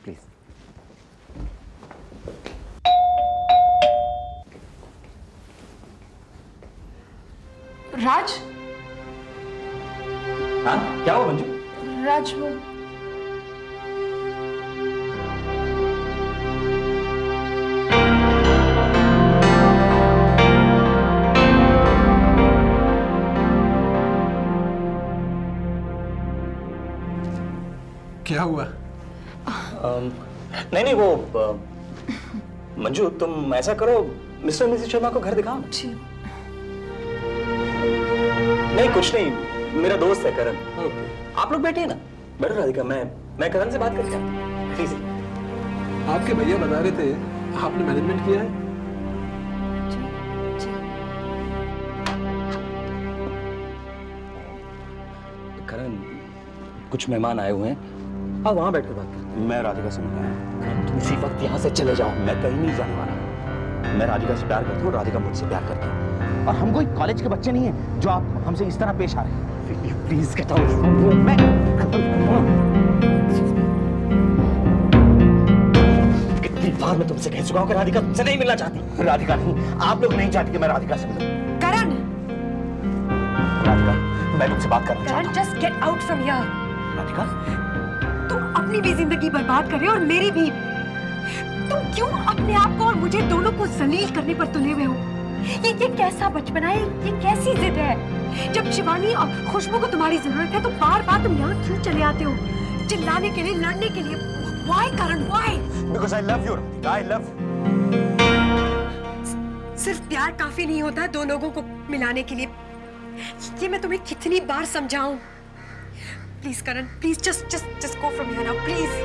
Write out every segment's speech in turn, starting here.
Please. राज। हाँ क्या हुआ मंजू? राज वो क्या हुआ? नहीं नहीं वो मंजू तुम ऐसा करो, मिस्टर मिसेस शर्मा को घर दिखाओ। जी। नहीं कुछ नहीं, मेरा दोस्त है करण। ओके। आप लोग बैठिए ना। बैठो राधिका, मैं करण से बात करके आता हूं। प्लीज। आपके भैया बता रहे थे आपने मैनेजमेंट किया है। जी। करण कुछ मेहमान आए हुए हैं, आप वहां बैठ कर बात करते हैं। मैं राधिका से मिलना है। करण तुम इसी वक्त यहाँ से चले जाओ। मैं कहीं नहीं जाने वाला। मैं राधिका से प्यार करता हूँ, राधिका मुझसे प्यार करती है। और हम कोई कॉलेज के बच्चे नहीं हैं जो आप हमसे इस तरह पेश आ रहे हैं। Please get out. मैं कितनी बार मैं तुमसे कह चुका हूँ कि राधिका तुमसे नहीं मिलना चाहती। राधिका नहीं, आप लोग नहीं चाहते कि मैं राधिका से मिलूं। करण। राधिका, मैं तुमसे बात करना चाहता करण हूँ। Just get out from here. Radhika, तुम अपनी भी जिंदगी बर्बाद कर रहे हो और मेरी भी। तुम क्यों अपने आप को और मुझे दोनों को जलील करने पर तुले हुए हो? ये कैसा बचपना है? ये कैसी जिद है? जब शिवानी और खुशबू को तुम्हारी जरूरत है तो बार बार तुम यहाँ क्यों चले आते हो? चिल्लाने के लिए, लड़ने के लिए। Why Karan? Why? because I love you, Radhika, I love you. सिर्फ प्यार काफी नहीं होता दो लोगों को मिलाने के लिए। ये मैं तुम्हें कितनी बार समझाऊं? Please Karan, please just go from here now, please.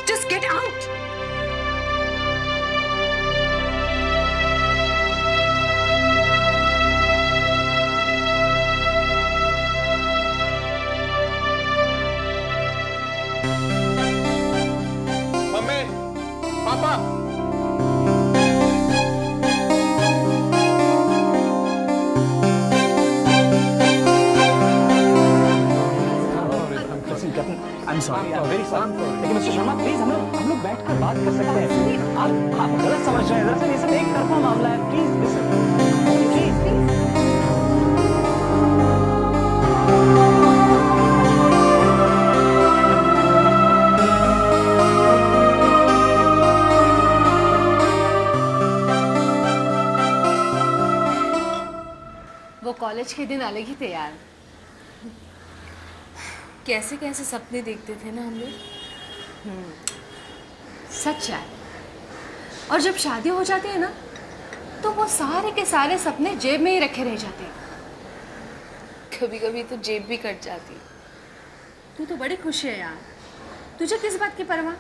Just get out. Mummy, पापा। I'm sorry, I'm very sorry. लेकिन मिस्टर शर्मा प्लीज हम लोग बैठकर बात कर सकते हैं। आप गलत समझ रहे हैं। दरअसल ये सब एक तरफा मामला है। Please please. वो कॉलेज के दिन अलग ही थे यार। कैसे कैसे सपने देखते थे ना हम लोग। सच है। और जब शादी हो जाती है ना तो वो सारे के सारे सपने जेब में ही रखे रह जाते हैं। कभी कभी तो जेब भी कट जाती। तू तो बड़ी खुश है यार। तुझे किस बात की परवाह?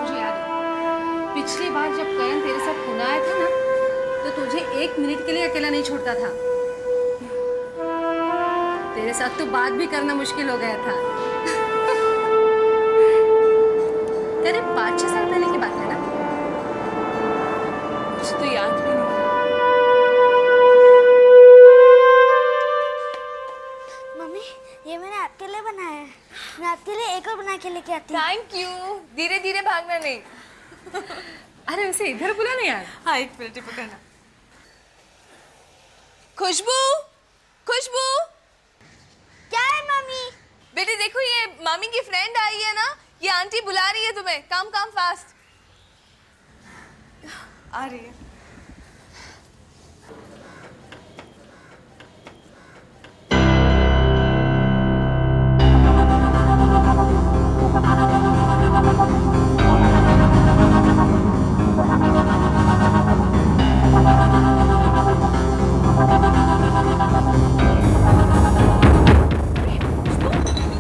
मुझे याद है पिछली बार जब करण तेरे साथ पुणे आया था ना तो तुझे एक मिनट के लिए अकेला नहीं छोड़ता था। तेरे साथ तो बात भी करना मुश्किल हो गया था। करीब 5-6 साल पहले की बात है ना? मुझे तो याद भी नहीं। मम्मी, ये मैंने आपके लिए बनाया है। मैं आपके लिए एक और बना के लेके आती हूँ। Thank you. धीरे धीरे भागना नहीं। अरे उसे इधर बुला नहीं यार। हाँ, एक मिनट ही पकड़ना। खुशबू, खुशबू। क्या है मम्मी? बेटी देखो ये मामी की फ्रेंड आई है ना, ये आंटी बुला रही है तुम्हें। काम काम फास्ट। आ रही है।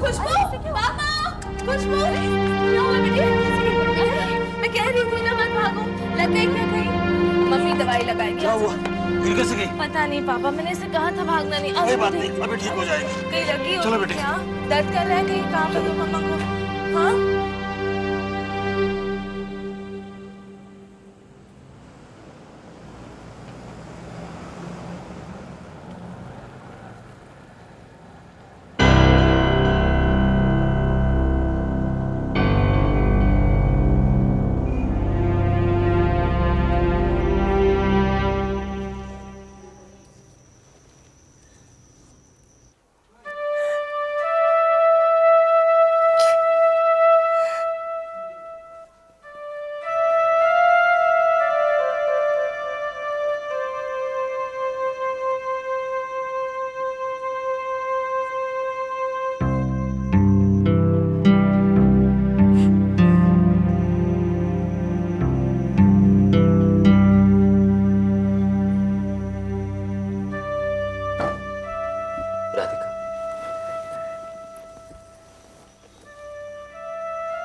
खुशबू, पापा, खुशबू। क्या हुआ बेटी? मैं कह रही थी ना मत भागो। लग गई क्या कहीं? मम्मी दवाई लगाएगी। क्या हुआ? गिर कैसे गई? पता नहीं पापा, मैंने इसे कहा था भागना नहीं। कोई बात नहीं, अभी ठीक हो जाएगी। कहीं लगी हो चलो बेटी। क्या? दर्द कर रहा है कहीं? काम लगे मम्मा को। हाँ?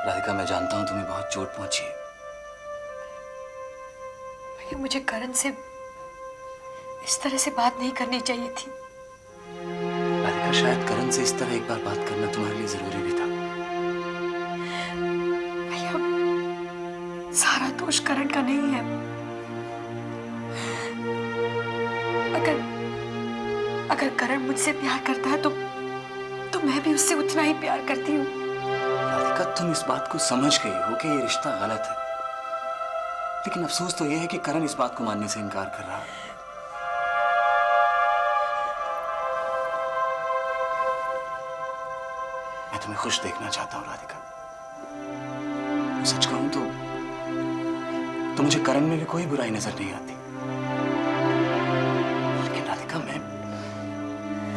राधिका, मैं जानता हूं तुम्हें बहुत चोट पहुंची है। भैया मुझे करण से इस तरह से बात नहीं करनी चाहिए थी। राधिका, शायद करण से इस तरह एक बार बात करना तुम्हारे लिए जरूरी भी था। भैया सारा दोष करण का नहीं है। अगर करण मुझसे प्यार करता है तो मैं भी उससे उतना ही प्यार करती हूँ। राधिका, तुम इस बात को समझ गई हो कि ये रिश्ता गलत है, लेकिन अफसोस तो यह है कि करण इस बात को मानने से इनकार कर रहा है। मैं तुम्हें खुश देखना चाहता हूं राधिका। सच कहूं तो मुझे करण में भी कोई बुराई नजर नहीं आती, लेकिन राधिका, मैं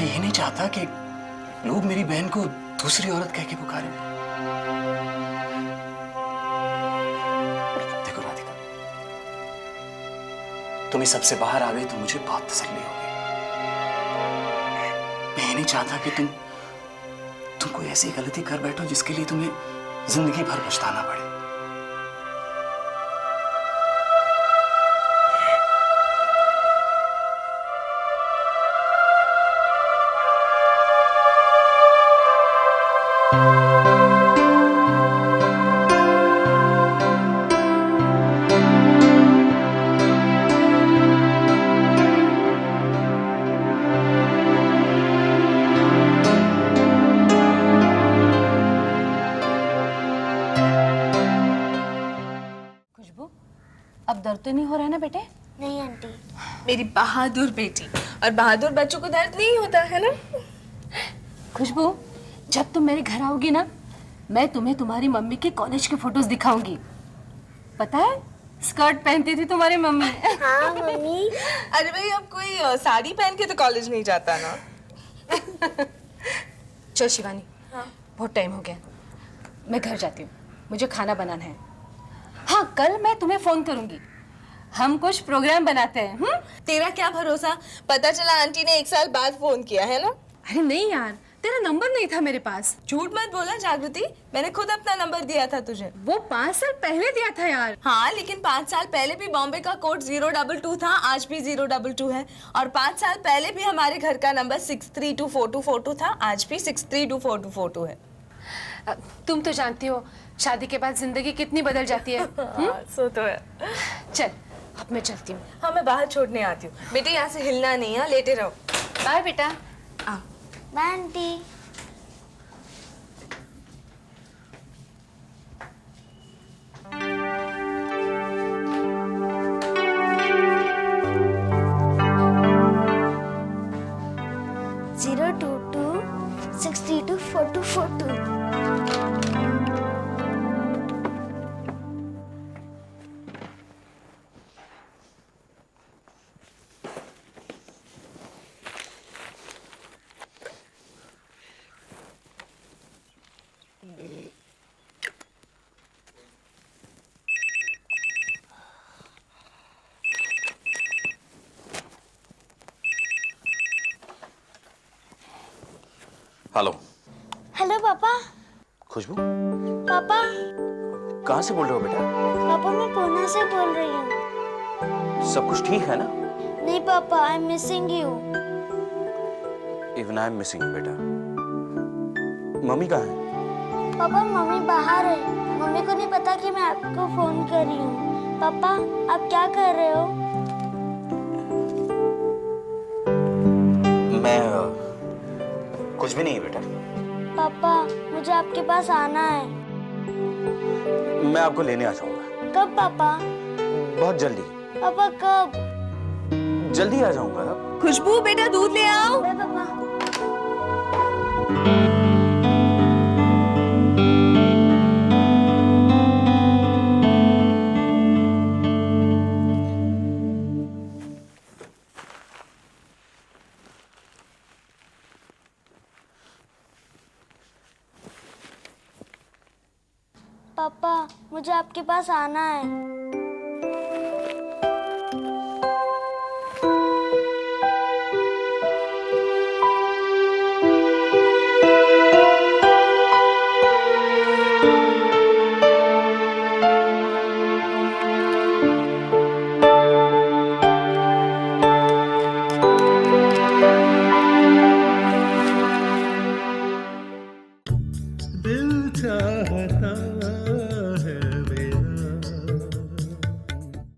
ये नहीं चाहता कि लोग मेरी बहन को दूसरी औरत कह के पुकारें। देखो राधिका, तुम इस सबसे बाहर आ गई तो मुझे बहुत तसल्ली हो गई। मैं ये नहीं चाहता कि तुम कोई ऐसी गलती कर बैठो जिसके लिए तुम्हें जिंदगी भर पछताना पड़े। अब दर्द तो नहीं हो रहा है ना बेटे? नहीं आंटी। मेरी बहादुर बेटी, और बहादुर बच्चों को दर्द नहीं होता है ना। खुशबू, जब तुम मेरे घर आओगी ना, मैं तुम्हें तुम्हारी मम्मी के कॉलेज के फोटोज दिखाऊंगी। पता है, स्कर्ट पहनती थी तुम्हारी मम्मी। हाँ मम्मी। अरे भाई, अब कोई साड़ी पहन के तो कॉलेज नहीं जाता ना। चल शिवानी, बहुत टाइम हो गया, मैं घर जाती हूँ, मुझे खाना बनाना है। हाँ, कल मैं तुम्हें फोन करूंगी, हम कुछ प्रोग्राम बनाते हैं। तेरा क्या भरोसा, पता चला आंटी ने 1 साल बाद फोन किया है ना। अरे नहीं यार, तेरा नंबर नहीं था मेरे पास। झूठ मत बोला जागृति, मैंने खुद अपना नंबर दिया था तुझे। वो 5 साल पहले दिया था यार। हाँ, लेकिन 5 साल पहले भी बॉम्बे का कोड 022 था, आज भी 022 है। और 5 साल पहले भी हमारे घर का नंबर 632424 था, आज भी 632424 है। तुम तो जानती हो शादी के बाद जिंदगी कितनी बदल जाती है। सो तो है। चल, अब मैं चलती हूँ। हाँ, मैं बाहर छोड़ने आती हूँ। बेटे, यहाँ से हिलना नहीं है, लेटे रहो। बाय बेटा। Bye aunty. Zero 22 62 4242. Hello. Hello पापा। खुशबू, पापा। कहाँ से बोल रहे हो बेटा? पापा, मैं पूना से बोल रही हूँ। सब कुछ ठीक है ना? नहीं पापा, I am missing you. Even I am missing you बेटा। मम्मी कहाँ है? पापा, मम्मी बाहर है, मम्मी को नहीं पता कि मैं आपको फोन कर रही हूँ। पापा, आप क्या कर रहे हो? मैं कुछ भी नहीं बेटा। पापा, मुझे आपके पास आना है। मैं आपको लेने आ जाऊंगा। कब पापा? बहुत जल्दी। पापा कब? जल्दी आ जाऊंगा। खुशबू बेटा, दूध ले आओ। बाय पापा। पापा, मुझे आपके पास आना है।